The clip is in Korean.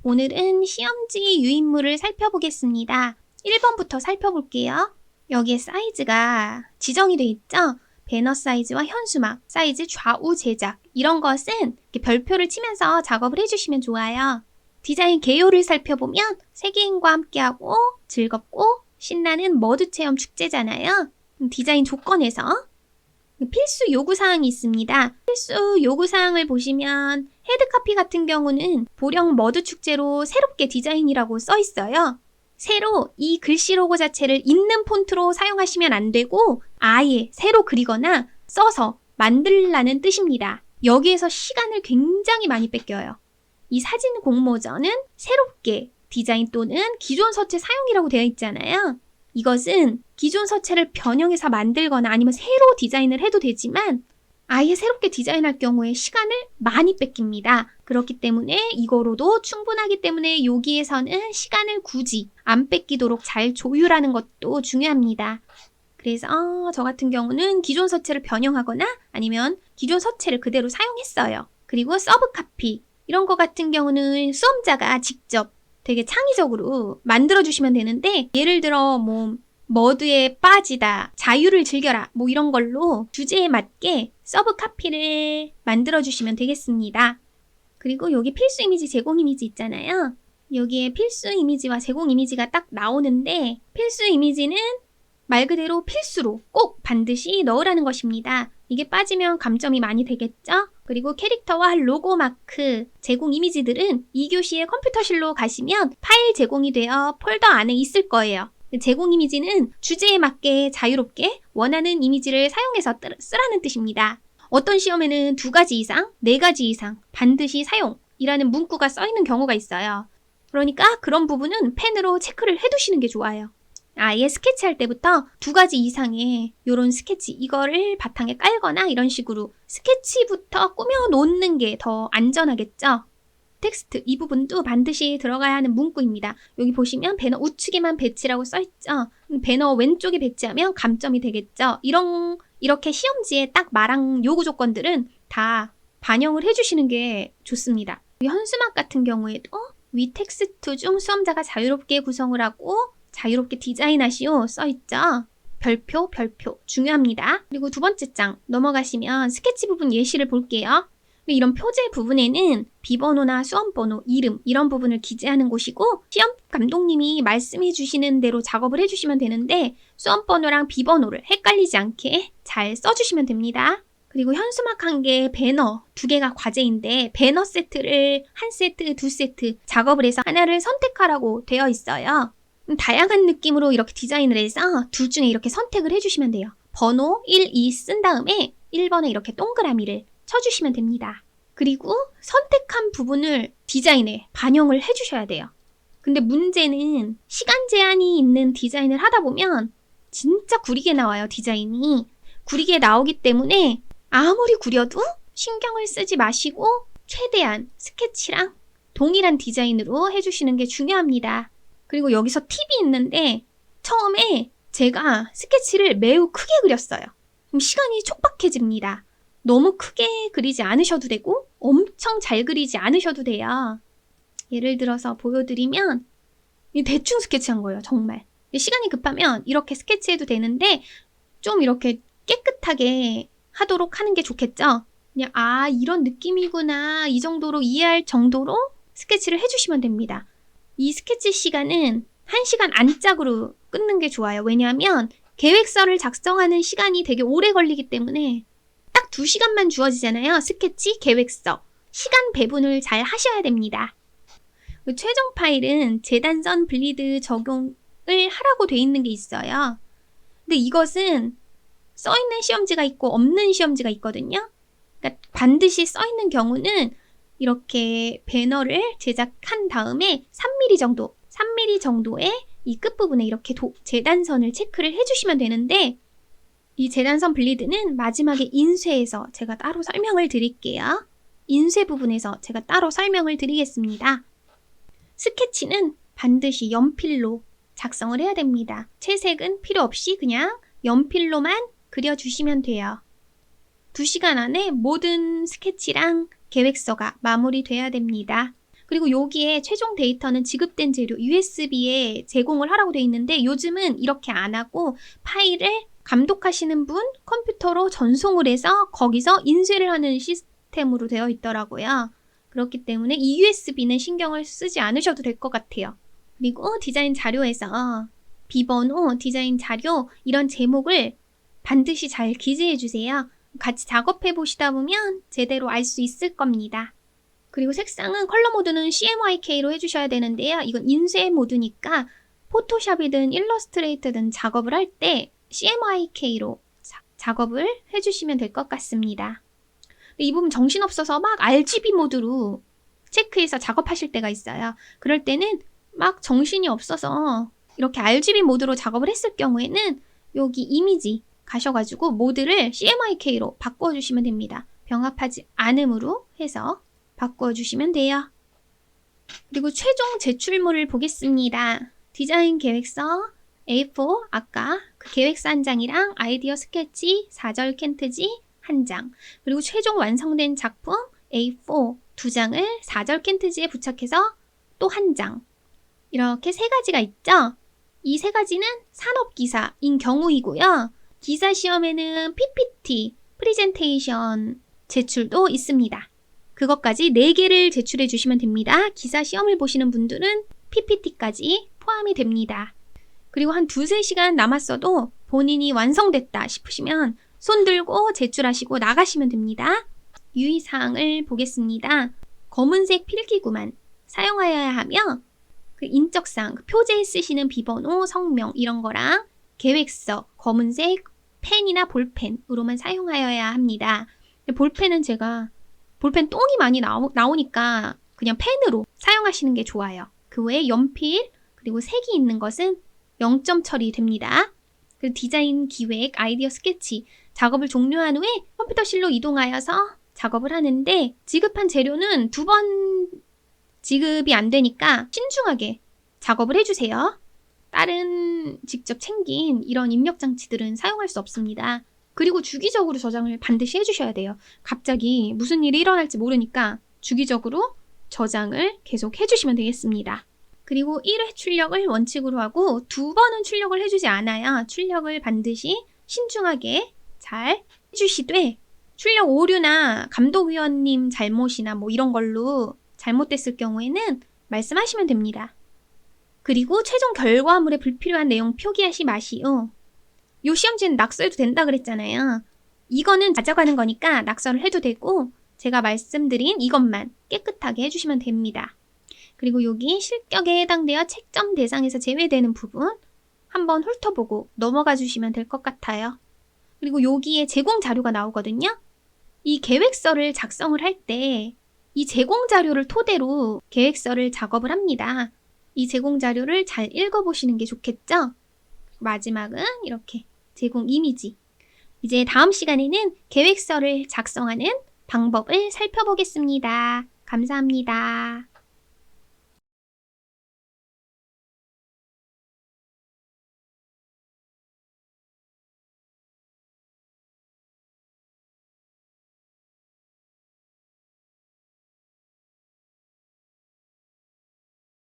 오늘은 시험지 유인물을 살펴보겠습니다. 1번부터 살펴볼게요. 여기에 사이즈가 지정이 돼 있죠? 배너 사이즈와 현수막, 사이즈 좌우 제작 이런 것은 이렇게 별표를 치면서 작업을 해주시면 좋아요. 디자인 개요를 살펴보면 세계인과 함께하고 즐겁고 신나는 머드 체험 축제잖아요. 디자인 조건에서 필수 요구사항이 있습니다. 필수 요구사항을 보시면 헤드카피 같은 경우는 보령 머드 축제로 새롭게 디자인이라고 써 있어요. 새로 이 글씨 로고 자체를 있는 폰트로 사용하시면 안 되고 아예 새로 그리거나 써서 만들라는 뜻입니다. 여기에서 시간을 굉장히 많이 뺏겨요. 이 사진 공모전은 새롭게 디자인 또는 기존 서체 사용이라고 되어 있잖아요. 이것은 기존 서체를 변형해서 만들거나 아니면 새로 디자인을 해도 되지만 아예 새롭게 디자인할 경우에 시간을 많이 뺏깁니다. 그렇기 때문에 이거로도 충분하기 때문에 여기에서는 시간을 굳이 안 뺏기도록 잘 조율하는 것도 중요합니다. 그래서 저 같은 경우는 기존 서체를 변형하거나 아니면 기존 서체를 그대로 사용했어요. 그리고 서브 카피 이런 거 같은 경우는 수험자가 직접 되게 창의적으로 만들어주시면 되는데 예를 들어 머드에 빠지다, 자유를 즐겨라 이런 걸로 주제에 맞게 서브 카피를 만들어주시면 되겠습니다. 그리고 여기 필수 이미지, 제공 이미지 있잖아요. 여기에 필수 이미지와 제공 이미지가 딱 나오는데 필수 이미지는 말 그대로 필수로 꼭 반드시 넣으라는 것입니다. 이게 빠지면 감점이 많이 되겠죠? 그리고 캐릭터와 로고 마크, 제공 이미지들은 2교시에 컴퓨터실로 가시면 파일 제공이 되어 폴더 안에 있을 거예요. 제공 이미지는 주제에 맞게 자유롭게 원하는 이미지를 사용해서 쓰라는 뜻입니다. 어떤 시험에는 2가지 이상, 4가지 이상 반드시 사용이라는 문구가 써 있는 경우가 있어요. 그러니까 그런 부분은 펜으로 체크를 해두시는 게 좋아요. 아예 스케치할 때부터 2가지 이상의 이런 스케치 이거를 바탕에 깔거나 이런 식으로 스케치부터 꾸며 놓는 게 더 안전하겠죠. 텍스트 이 부분도 반드시 들어가야 하는 문구입니다. 여기 보시면 배너 우측에만 배치라고 써있죠. 배너 왼쪽에 배치하면 감점이 되겠죠. 이렇게 시험지에 딱 말한 요구 조건들은 다 반영을 해주시는 게 좋습니다. 현수막 같은 경우에도 위 텍스트 중 수험자가 자유롭게 구성을 하고 자유롭게 디자인하시오 써있죠. 별표 중요합니다. 그리고 2번째 장 넘어가시면 스케치 부분 예시를 볼게요. 이런 표제 부분에는 비번호나 수험번호, 이름 이런 부분을 기재하는 곳이고 시험 감독님이 말씀해 주시는 대로 작업을 해주시면 되는데 수험번호랑 비번호를 헷갈리지 않게 잘 써주시면 됩니다. 그리고 현수막 1개, 배너 2개가 과제인데 배너 세트를 1세트, 2세트 작업을 해서 하나를 선택하라고 되어 있어요. 다양한 느낌으로 이렇게 디자인을 해서 둘 중에 이렇게 선택을 해주시면 돼요. 번호 1, 2 쓴 다음에 1번에 이렇게 동그라미를 쳐주시면 됩니다. 그리고 선택한 부분을 디자인에 반영을 해주셔야 돼요. 근데 문제는 시간 제한이 있는 디자인을 하다 보면 진짜 구리게 나와요, 디자인이. 구리게 나오기 때문에 아무리 구려도 신경을 쓰지 마시고 최대한 스케치랑 동일한 디자인으로 해주시는 게 중요합니다. 그리고 여기서 팁이 있는데 처음에 제가 스케치를 매우 크게 그렸어요. 그럼 시간이 촉박해집니다. 너무 크게 그리지 않으셔도 되고 엄청 잘 그리지 않으셔도 돼요. 예를 들어서 보여드리면 대충 스케치한 거예요. 정말. 시간이 급하면 이렇게 스케치해도 되는데 좀 이렇게 깨끗하게 하도록 하는 게 좋겠죠. 그냥 이런 느낌이구나 이 정도로 이해할 정도로 스케치를 해주시면 됩니다. 이 스케치 시간은 1시간 안짝으로 끊는 게 좋아요. 왜냐하면 계획서를 작성하는 시간이 되게 오래 걸리기 때문에 딱 2시간만 주어지잖아요. 스케치, 계획서. 시간 배분을 잘 하셔야 됩니다. 최종 파일은 재단선 블리드 적용을 하라고 돼 있는 게 있어요. 근데 이것은 써있는 시험지가 있고 없는 시험지가 있거든요. 그러니까 반드시 써있는 경우는 이렇게 배너를 제작한 다음에 3mm 정도의 이 끝부분에 이렇게 재단선을 체크를 해주시면 되는데 이 재단선 블리드는 마지막에 인쇄해서 제가 따로 설명을 드릴게요. 인쇄 부분에서 제가 따로 설명을 드리겠습니다. 스케치는 반드시 연필로 작성을 해야 됩니다. 채색은 필요 없이 그냥 연필로만 그려주시면 돼요. 2시간 안에 모든 스케치랑 계획서가 마무리돼야 됩니다. 그리고 여기에 최종 데이터는 지급된 재료 USB에 제공을 하라고 되어 있는데 요즘은 이렇게 안 하고 파일을 감독하시는 분 컴퓨터로 전송을 해서 거기서 인쇄를 하는 시스템으로 되어 있더라고요. 그렇기 때문에 이 USB는 신경을 쓰지 않으셔도 될 것 같아요. 그리고 디자인 자료에서 비번호, 디자인 자료 이런 제목을 반드시 잘 기재해 주세요. 같이 작업해 보시다 보면 제대로 알 수 있을 겁니다. 그리고 색상은 컬러 모드는 CMYK로 해주셔야 되는데요. 이건 인쇄 모드니까 포토샵이든 일러스트레이터든 작업을 할 때 CMYK로 작업을 해주시면 될 것 같습니다. 이 부분 정신없어서 막 RGB 모드로 체크해서 작업하실 때가 있어요. 그럴 때는 막 정신이 없어서 이렇게 RGB 모드로 작업을 했을 경우에는 여기 이미지 가셔가지고 모드를 CMYK로 바꿔주시면 됩니다. 병합하지 않음으로 해서 바꿔주시면 돼요. 그리고 최종 제출물을 보겠습니다. 디자인 계획서 A4 아까 그 계획서 한 장이랑 아이디어 스케치 4절 캔트지 한 장, 그리고 최종 완성된 작품 A4 두 장을 4절 캔트지에 부착해서 또 한 장, 이렇게 세 가지가 있죠. 이 세 가지는 산업기사인 경우이고요. 기사 시험에는 PPT, 프리젠테이션 제출도 있습니다. 그것까지 4개를 제출해 주시면 됩니다. 기사 시험을 보시는 분들은 PPT까지 포함이 됩니다. 그리고 한 2-3시간 남았어도 본인이 완성됐다 싶으시면 손 들고 제출하시고 나가시면 됩니다. 유의사항을 보겠습니다. 검은색 필기구만 사용하여야 하며 그 인적사항, 표제에 쓰시는 비번호, 성명 이런 거랑 계획서, 검은색 펜이나 볼펜으로만 사용하여야 합니다. 볼펜은 제가 볼펜 똥이 많이 나오니까 그냥 펜으로 사용하시는 게 좋아요. 그 외에 연필 그리고 색이 있는 것은 0점 처리됩니다. 그리고 디자인 기획, 아이디어 스케치 작업을 종료한 후에 컴퓨터실로 이동하여서 작업을 하는데 지급한 재료는 2번 지급이 안 되니까 신중하게 작업을 해주세요. 다른 직접 챙긴 이런 입력 장치들은 사용할 수 없습니다. 그리고 주기적으로 저장을 반드시 해주셔야 돼요. 갑자기 무슨 일이 일어날지 모르니까 주기적으로 저장을 계속 해주시면 되겠습니다. 그리고 1회 출력을 원칙으로 하고 2번은 출력을 해주지 않아요. 출력을 반드시 신중하게 잘 해주시되 출력 오류나 감독위원님 잘못이나 뭐 이런 걸로 잘못됐을 경우에는 말씀하시면 됩니다. 그리고 최종 결과물에 불필요한 내용 표기하지 마시오. 요 시험지는 낙서해도 된다 그랬잖아요. 이거는 가져가는 거니까 낙서를 해도 되고 제가 말씀드린 이것만 깨끗하게 해주시면 됩니다. 그리고 여기 실격에 해당되어 채점 대상에서 제외되는 부분 한번 훑어보고 넘어가 주시면 될 것 같아요. 그리고 여기에 제공 자료가 나오거든요. 이 계획서를 작성을 할 때 이 제공 자료를 토대로 계획서를 작업을 합니다. 이 제공 자료를 잘 읽어보시는 게 좋겠죠? 마지막은 이렇게 제공 이미지. 이제 다음 시간에는 계획서를 작성하는 방법을 살펴보겠습니다. 감사합니다.